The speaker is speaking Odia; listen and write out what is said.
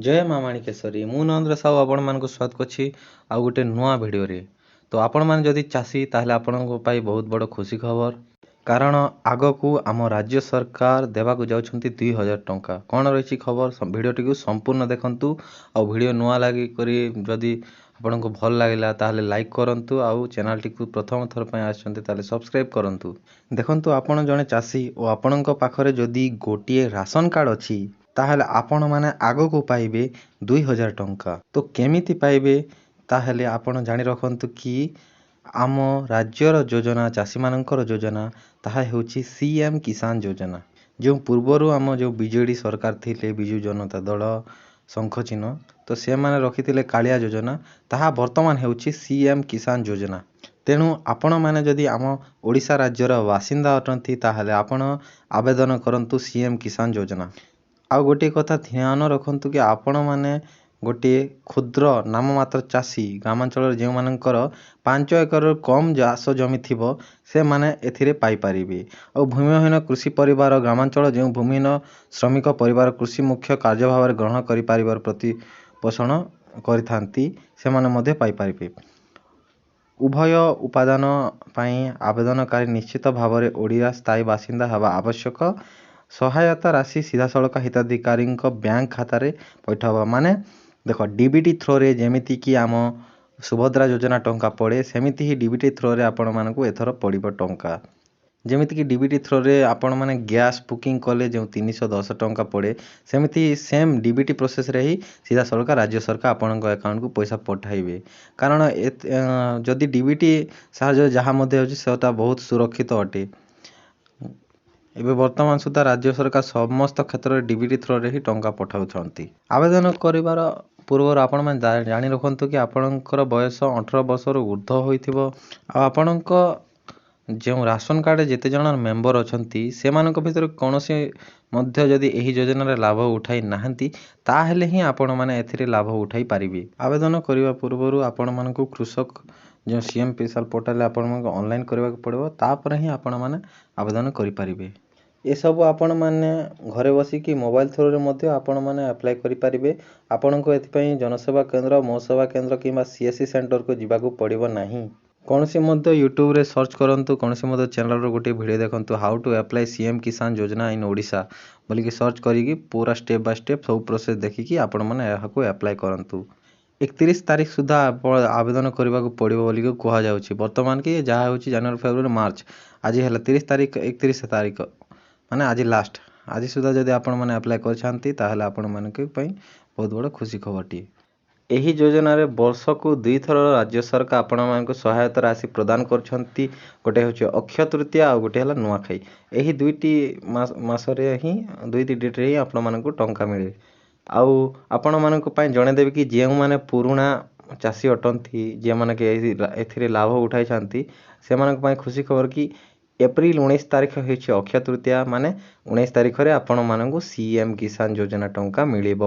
ଜୟ ମା ମାଣିକେଶ୍ୱରୀ ମୁଁ ନରେନ୍ଦ୍ର ସାହୁ ଆପଣମାନଙ୍କୁ ସ୍ୱାଗତ କରୁଛି ଆଉ ଗୋଟେ ନୂଆ ଭିଡ଼ିଓରେ। ତ ଆପଣମାନେ ଯଦି ଚାଷୀ ତାହେଲେ ଆପଣଙ୍କ ପାଇଁ ବହୁତ ବଡ଼ ଖୁସି ଖବର, କାରଣ ଆଗକୁ ଆମ ରାଜ୍ୟ ସରକାର ଦେବାକୁ ଯାଉଛନ୍ତି 2000 ଟଙ୍କା। କ'ଣ ରହିଛି ଖବର, ଭିଡ଼ିଓଟିକୁ ସମ୍ପୂର୍ଣ୍ଣ ଦେଖନ୍ତୁ। ଆଉ ଭିଡ଼ିଓ ନୂଆ ଲାଗିକରି ଯଦି ଆପଣଙ୍କୁ ଭଲ ଲାଗିଲା ତାହେଲେ ଲାଇକ୍ କରନ୍ତୁ, ଆଉ ଚ୍ୟାନେଲଟିକୁ ପ୍ରଥମ ଥର ପାଇଁ ଆସିଛନ୍ତି ତାହେଲେ ସବସ୍କ୍ରାଇବ୍ କରନ୍ତୁ। ଦେଖନ୍ତୁ, ଆପଣ ଜଣେ ଚାଷୀ ଓ ଆପଣଙ୍କ ପାଖରେ ଯଦି ଗୋଟିଏ ରାସନ କାର୍ଡ଼ ଅଛି ତାହେଲେ ଆପଣମାନେ ଆଗକୁ ପାଇବେ 2000 ଟଙ୍କା। ତ କେମିତି ପାଇବେ ତାହେଲେ ଆପଣ ଜାଣି ରଖନ୍ତୁ କି ଆମ ରାଜ୍ୟର ଯୋଜନା, ଚାଷୀମାନଙ୍କର ଯୋଜନା, ତାହା ହେଉଛି CM କିଷାନ ଯୋଜନା। ଯେଉଁ ପୂର୍ବରୁ ଆମ ଯେଉଁ ବିଜେଡ଼ି ସରକାର ଥିଲେ, ବିଜୁ ଜନତା ଦଳ, ଶଙ୍ଖ ଚିହ୍ନ, ତ ସେମାନେ ରଖିଥିଲେ କାଳିଆ ଯୋଜନା, ତାହା ବର୍ତ୍ତମାନ ହେଉଛି CM କିଷାନ ଯୋଜନା। ତେଣୁ ଆପଣମାନେ ଯଦି ଆମ ଓଡ଼ିଶା ରାଜ୍ୟର ବାସିନ୍ଦା ଅଟନ୍ତି ତାହେଲେ ଆପଣ ଆବେଦନ କରନ୍ତୁ CM କିଷାନ ଯୋଜନା। ଆଉ ଗୋଟିଏ କଥା ଧ୍ୟାନ ରଖନ୍ତୁ କି ଆପଣମାନେ ଗୋଟିଏ କ୍ଷୁଦ୍ର ନାମମାତ୍ର ଚାଷୀ, ଗ୍ରାମାଞ୍ଚଳରେ ଯେଉଁମାନଙ୍କର 5 ଏକରରୁ କମ୍ ଚାଷ ଜମି ଥିବ ସେମାନେ ଏଥିରେ ପାଇପାରିବେ। ଆଉ ଭୂମିହୀନ କୃଷି ପରିବାର, ଗ୍ରାମାଞ୍ଚଳ ଯେଉଁ ଭୂମିହୀନ ଶ୍ରମିକ ପରିବାର କୃଷି ମୁଖ୍ୟ କାର୍ଯ୍ୟ ଭାବରେ ଗ୍ରହଣ କରିପାରିବାର ପ୍ରତିପୋଷଣ କରିଥାନ୍ତି ସେମାନେ ମଧ୍ୟ ପାଇପାରିବେ। ଉଭୟ ଉପାଦାନ ପାଇଁ ଆବେଦନକାରୀ ନିଶ୍ଚିତ ଭାବରେ ଓଡ଼ିଆ ସ୍ଥାୟୀ ବାସିନ୍ଦା ହେବା ଆବଶ୍ୟକ। ସହାୟତା ରାଶି ସିଧାସଳଖ ହିତାଧିକାରୀଙ୍କ ବ୍ୟାଙ୍କ ଖାତାରେ ପୈଠ ହେବ। ମାନେ ଦେଖ, DBT ଥ୍ରୋରେ ଯେମିତିକି ଆମ ସୁଭଦ୍ରା ଯୋଜନା ଟଙ୍କା ପଡ଼େ, ସେମିତି ହିଁ DBT ଥ୍ରୋରେ ଆପଣମାନଙ୍କୁ ଏଥର ପଡ଼ିବ ଟଙ୍କା। ଯେମିତିକି DBT ଥ୍ରୋରେ ଆପଣମାନେ ଗ୍ୟାସ୍ ବୁକିଂ କଲେ ଯେଉଁ 310 ଟଙ୍କା ପଡ଼େ, ସେମିତି ସେମ୍ DBT ପ୍ରୋସେସ୍ରେ ହିଁ ସିଧାସଳଖ ରାଜ୍ୟ ସରକାର ଆପଣଙ୍କ ଆକାଉଣ୍ଟକୁ ପଇସା ପଠାଇବେ। କାରଣ ଯଦି DBT ସାହାଯ୍ୟରେ ଯାହା ମଧ୍ୟ ହେଉଛି ସେଟା ବହୁତ ସୁରକ୍ଷିତ ଅଟେ। ଏବେ ବର୍ତ୍ତମାନ ସୁଦ୍ଧା ରାଜ୍ୟ ସରକାର ସମସ୍ତ କ୍ଷେତ୍ରରେ DBT ଥ୍ରୋରେ ହିଁ ଟଙ୍କା ପଠାଉଛନ୍ତି। ଆବେଦନ କରିବାର ପୂର୍ବରୁ ଆପଣମାନେ ଜାଣି ରଖନ୍ତୁ କି ଆପଣଙ୍କର ବୟସ 18 ବର୍ଷରୁ ଉର୍ଦ୍ଧ୍ୱ ହୋଇଥିବ। ଆଉ ଆପଣଙ୍କ ଯେଉଁ ରାସନ କାର୍ଡ଼ରେ ଯେତେ ଜଣ ମେମ୍ବର ଅଛନ୍ତି ସେମାନଙ୍କ ଭିତରୁ କୌଣସି ମଧ୍ୟ ଯଦି ଏହି ଯୋଜନାରେ ଲାଭ ଉଠାଇ ନାହାନ୍ତି ତାହେଲେ ହିଁ ଆପଣମାନେ ଏଥିରେ ଲାଭ ଉଠାଇ ପାରିବେ। ଆବେଦନ କରିବା ପୂର୍ବରୁ ଆପଣମାନଙ୍କୁ କୃଷକ ଯେଉଁ CM ସ୍ପେଶାଲ ପୋର୍ଟାଲରେ ଆପଣମାନଙ୍କୁ ଅନଲାଇନ୍ କରିବାକୁ ପଡ଼ିବ, ତାପରେ ହିଁ ଆପଣମାନେ ଆବେଦନ କରିପାରିବେ। ଏସବୁ ଆପଣମାନେ ଘରେ ବସିକି ମୋବାଇଲ ଥ୍ରୋରେ ମଧ୍ୟ ଆପଣମାନେ ଆପ୍ଲାଏ କରିପାରିବେ। ଆପଣଙ୍କୁ ଏଥିପାଇଁ ଜନସେବା କେନ୍ଦ୍ର, ମୋ ସେବା କେନ୍ଦ୍ର କିମ୍ବା CSC ସେଣ୍ଟରକୁ ଯିବାକୁ ପଡ଼ିବ ନାହିଁ। କୌଣସି ମଧ୍ୟ ୟୁଟ୍ୟୁବରେ ସର୍ଚ୍ଚ କରନ୍ତୁ, କୌଣସି ମଧ୍ୟ ଚ୍ୟାନେଲର ଗୋଟିଏ ଭିଡ଼ିଓ ଦେଖନ୍ତୁ, ହାଉ ଟୁ ଆପ୍ଲାଏ CM କିଷାନ ଯୋଜନା ଇନ୍ ଓଡ଼ିଶା ବୋଲିକି ସର୍ଚ୍ଚ କରିକି ପୁରା ଷ୍ଟେପ୍ ବାଇ ଷ୍ଟେପ୍ ସବୁ ପ୍ରୋସେସ୍ ଦେଖିକି ଆପଣମାନେ ଏହାକୁ ଆପ୍ଲାଏ କରନ୍ତୁ। 31 ତାରିଖ ସୁଦ୍ଧା ଆବେଦନ କରିବାକୁ ପଡ଼ିବ ବୋଲିକି କୁହାଯାଉଛି। ବର୍ତ୍ତମାନ କି ଯାହା ହେଉଛି ଜାନୁଆରୀ, ଫେବୃଆରୀ, ମାର୍ଚ୍ଚ, ଆଜି ହେଲା 30 ତାରିଖ, 31 ତାରିଖ ମାନେ ଆଜି ଲାଷ୍ଟ। ଆଜି ସୁଦ୍ଧା ଯଦି ଆପଣମାନେ ଆପ୍ଲାଏ କରିଛନ୍ତି ତାହେଲେ ଆପଣମାନଙ୍କ ପାଇଁ ବହୁତ ବଡ଼ ଖୁସି ଖବରଟିଏ। ଏହି ଯୋଜନାରେ ବର୍ଷକୁ 2 ଥର ରାଜ୍ୟ ସରକାର ଆପଣମାନଙ୍କୁ ସହାୟତା ରାଶି ପ୍ରଦାନ କରୁଛନ୍ତି। ଗୋଟେ ହେଉଛି ଅକ୍ଷୟ ତୃତୀୟା ଆଉ ଗୋଟେ ହେଲା ନୂଆଖାଇ। ଏହି ଦୁଇଟି ମାସରେ ହିଁ, ଦୁଇଟି ଡେଟ୍ରେ ହିଁ ଆପଣମାନଙ୍କୁ ଟଙ୍କା ମିଳେ। ଆଉ ଆପଣମାନଙ୍କ ପାଇଁ ଜଣେଇଦେବି କି ଯେଉଁମାନେ ପୁରୁଣା ଚାଷୀ ଅଟନ୍ତି, ଯେଉଁମାନେ କି ଏଥିରେ ଲାଭ ଉଠାଇଛନ୍ତି, ସେମାନଙ୍କ ପାଇଁ ଖୁସି ଖବର କି ଏପ୍ରିଲ 19 ତାରିଖ ହେଉଛି ଅକ୍ଷୟ ତୃତୀୟା। ମାନେ 19 ତାରିଖରେ ଆପଣମାନଙ୍କୁ CM କିଷାନ ଯୋଜନା ଟଙ୍କା ମିଳିବ।